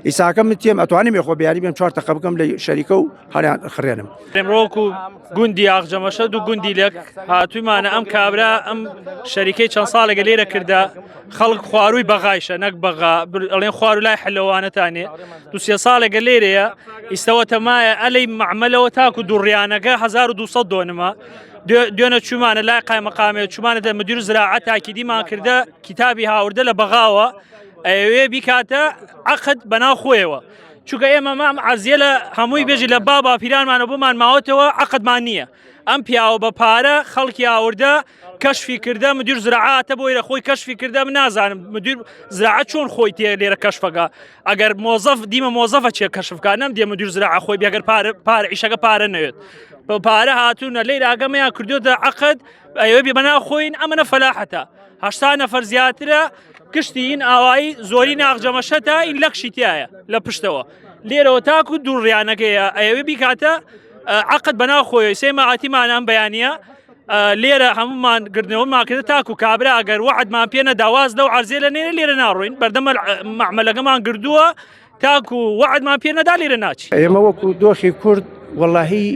ئیساکەم من تێم ئەتوانم خۆ بیانی بێم 4 تەقە بکەم لە شەریکە و هەریان خڕێنم. ئێمڕۆکو گوندی ئاغجەمەشەد و گوندی لەک هاتوویمانە ئەم کابرا ئەم شەریکەی چەند ساڵێکە لێرە کردا خەڵک خواروی بەغایشە نەک بەغا ئەڵێن خوار و لای حلەوانەتانێ دو ساڵێکە لێرەیە ئیستەوە تەمایە ئەلەی معمەلەوە تاکو دوڕیانەکە 1200 دۆنمە دوێنە چوومانە لای قایمەقامێت چوومانە مدیر زراعەت تاکیدیمان کردە کتابی هاوردە لە بەغاوە ئەوێ بیکاتە عەقد بەناو خۆیەوە چونکە ئێمە مام عەرزیە لە هەمووی بێژی لە بابا پیرانمانە بۆمان ماوەتەوە عەقدمان نییە ئەم پیاوە بە پارە خەڵکی ئاوردە کەشفی کردە مدیر زراعەتە بۆی لە خۆی کەشفی کردە من نازانم مدیر زراعەت چۆن خۆی تێ لێرە کەشفەکە ئەگەر مۆزەف دیمە مۆزەفە چێ کەشفکە نەم دێ مدیر زراعە خۆی بێگەر پارە ئیشەکە پارە نەوێت بە پارە هاتوونە لێرە ئاگەمەیان کردوتە عەقد ئەوێ بێ بەناو خۆین ئەمە فەلاحەتە 80 نەفەر زیاترە کشتی این ئاوایی زۆری ئاغجەمەشەتە ئین لەکشی تایە لە پشتەوە لێرەوە تاکو دووڕیانەکەیە ئەوێ بیکاتە عەقد بەناو خۆی سێ ماعاتیمان ئەم بەیانیە لێرە هەمومان گردنەوەمان کردە تاکو کابرا ئەگەر وعدمان پێ نەداواز لەو عەرزیە لە نێرە لێرە ناڕۆین بەردەمە معمەلەکەمان گردووە تاکو وعدمان پێ نەدا لێرە ناچی ئێمە وەکو دۆخی کورد وەڵاهی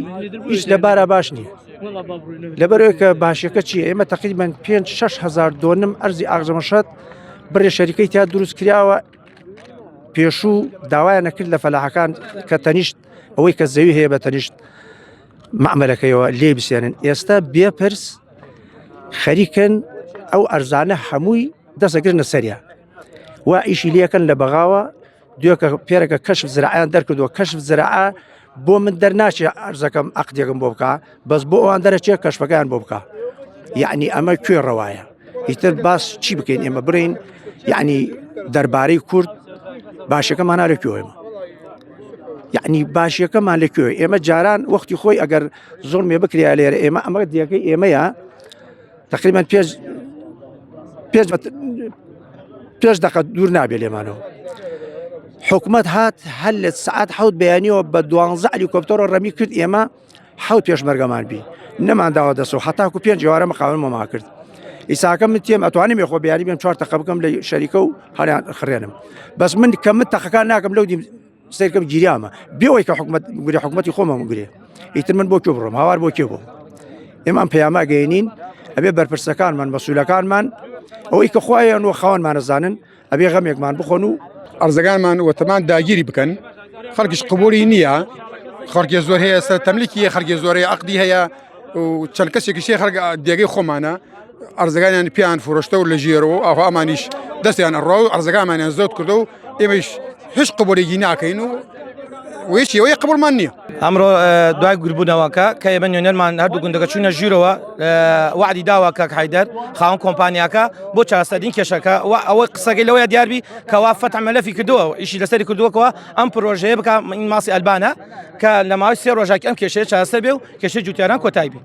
هیچ لەبارە باش نییە لەبەرەوەی کە باشەکە چیە ئێمە تەقریبەن 5-6 هزار دۆنم ئەرزی ئاغجەمەشەد بڕێ شەریکەی تا دروست کراوە پێشوو داوایە نەکرد لە فەلاحەکان کە تەنیشت ئەوەی کە زەوی هەیە بە تەنیشت معمەلەکەیەوە لێ بسێنن ئێستا بێپرس خەریکن ئەو ئەرزانە هەمووی دەسەگرنە سەریە وا ئیشی لەکەن لە بەغاوە دوێکە پێرەکە کەشف زراعیان دەرکردووە کەشف زراعە بۆ من دەرناچێ ئەرزەکەم عەقدێکم بۆ بکە بەس بۆ ئەوان دەرەچێ کەشفەکەیان بۆ بکە یعنی ئەمە کوێ ڕەوایە ئیتر باس چی بکەین ئێمە برین یعنی دەربارەی کورد باشەکەمان نارەکوێمە یعنی باشیەکەمان لەکوێ ئێمە جاران وەختی خۆی ئەگەر زۆڵمێ بکریا لێرە ئێمە ئەمە دیەکەی ئێمەیە تقریبان پێش دقە دوور نابێ لێمانەوە حکومت هات هەل لە سعات حەوت بەیانیەوە بە 12 هەلیکۆپتەرە ڕەمی کرد ئێمە حەوت پێشمەرگەمان بی نەمانداوە دەسەوە هەتاکو 5 جوارە مەقاومەما کرد ئیساکە من تێم ئەتوانم خۆ بیانی بێم 4 تەقە بکەم لە شەریکە و هەریان خڕێنم بەس من کە من تەقەکان ناکەم لەو دیم سیرکەم گیریامە بێەوەی کە گوری حکومەتی خۆمە گورێ ئیتر من بۆ کێ بڕۆم هاوار بۆ کێ بۆ ئێمە ئەم پەیامە گەیەنین ئەبێ بەرپرسەکانمان مەسوولەکانمان ئەوەی کە خۆیان و خاوەنمانەزانن ئەبێ غەمێکمان بخۆن و ئەرزەکانمان وەتەمان داگیری بکەن خەڵکیش قبولی نییە خەڵکی زۆر هەیە سەر تەملیکی خەڵکی زۆرەیە عەقدی هەیە و چەند کەسێکیشی خەڵک دێگەی خۆمانە ئەرزەکانیان پیان فڕۆشتە و لە ژێرەوە ئەوە ئەمانیش دەستیان ئەڕۆ و ئەرزەکانمانیان زۆت کردو و ئێمەش هیچ قبولێکی ناکەین و وێشیەوەی قبولمان نییە ئەمڕۆ دوای گوربوونەوەکە کە ئێمە نوێنەرمان هەردوو گوندەکە چوونە ژیرەوە وعدی داوە کاک حەیدەر خاوەن کۆمپانیاکە بۆ چارەسەرین کێشەکە ئەوە قسەکەی لەوەیە دیاربی کەوا فەتح مەلەفی کردووە ئیشی لەسەری کردووەکەوە ئەم پرۆژەیە بکە ماسی ئەلبانە کە لە ماوەی 3 ڕۆژێک ئەم کێشەیە چارەسەر بێ و کێشەی جوتیاران کۆتایی بێ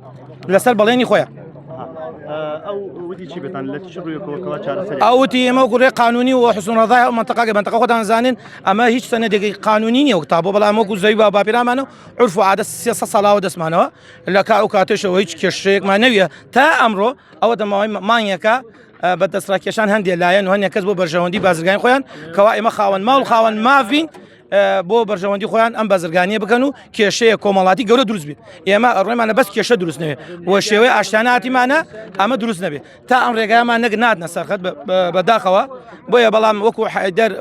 لەسەر بەڵێنی خۆیان ئەوتی ئێمە گوڕێ قانونی و حسن ڕەضای ئەو منتەقە خۆتان زانن ئەمە هیچ سەنەدێکی قانونی نییە و تا بۆ بەڵام وەکو زەوی باپیرامانە عورف و عادە 300 ساڵاوە دەستمانەوە لە ئەو کاتێشەوە هیچ کێشەیەکمان نەویە تا ئەمڕۆ ئەوە دەماوەی مانگێکە بە دەستڕاکێشان هەندێک لایەن و هەندێک کەس بۆ بەرژەوەندی بازرگانی خۆیان کەوا ئێمە خاوەن ماڵ خاوەن ماڤین بۆ بەرژەوەندی خۆیان ئەم بازرگانیە بکەن و کێشەیە کۆمەڵاتی گەورە دروست بێت ئێمە ڕێمانە بەس کێشە دروست نەوێت و شێوەی ئاشتیاناتیمانە ئەمە دروست نەبێت تا ئەم ڕێگایمان ناتنە سەرخەت بەداخەوە بۆیە بەڵام وەکو حەیدەر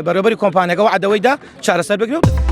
بەڕێوەبەری کۆمپانیەکە وعدەوەیدا چارەسەر بگرێت